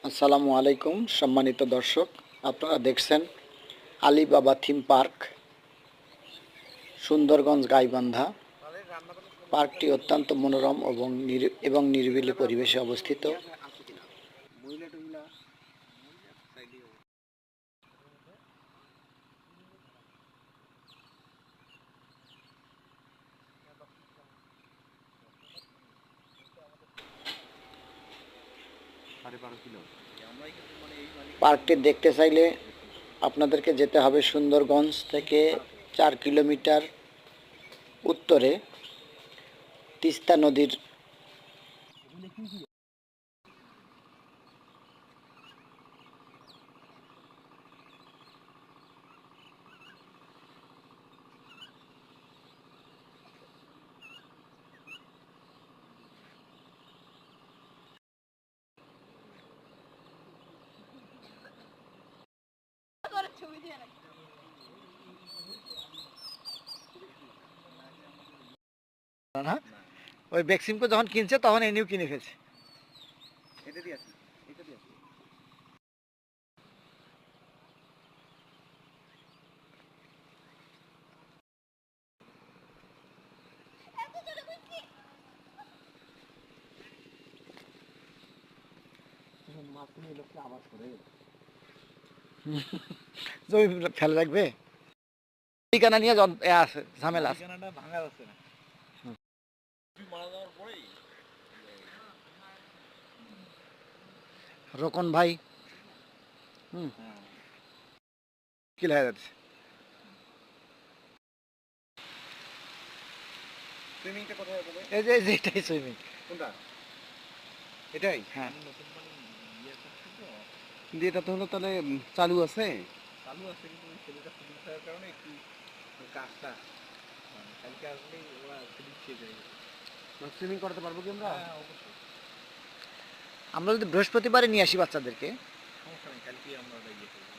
আসসালামু আলাইকুম সম্মানিত দর্শক, আপনারা দেখছেন Alibaba theme park, Sundarganj Gaibandha. পার্কটি অত্যন্ত মনোরম এবং নিরিবিলি পরিবেশে অবস্থিত। পার্কটি দেখতে চাইলে আপনাদেরকে যেতে হবে সুন্দরগঞ্জ থেকে 4 কিলোমিটার উত্তরে তিস্তা নদীর না। ওই ভ্যাকসিনকে যখন কিনছে তখন এনেও কিনে ফেলছে। জমি ফেলে রাখবে, ঠিকানা নিয়ে আছে ঝামেলা আছে। রোকন ভাই কি হয়ে যাচ্ছে। সুইমিংটা কোথায় হবে? এই যে এটাই সুইমিং। কোনটা? এটাই? হ্যাঁ, কিন্তু এটা তো হলো তাহলে চালু আছে। চালু আছে কিন্তু ওই ছেলেটা ফিলিং থাকার কারণে একটু কাজটা কালকে আসলে ওরা ফিলিং খেয়ে যায়। সুইমিং করতে পারবো কি আমরা? হ্যাঁ অবশ্যই, আমরা যদি বৃহস্পতিবারে নিয়ে আসি বাচ্চাদেরকে, সমস্যা নেই, কালকে আমরা ওটা ইয়ে করবো।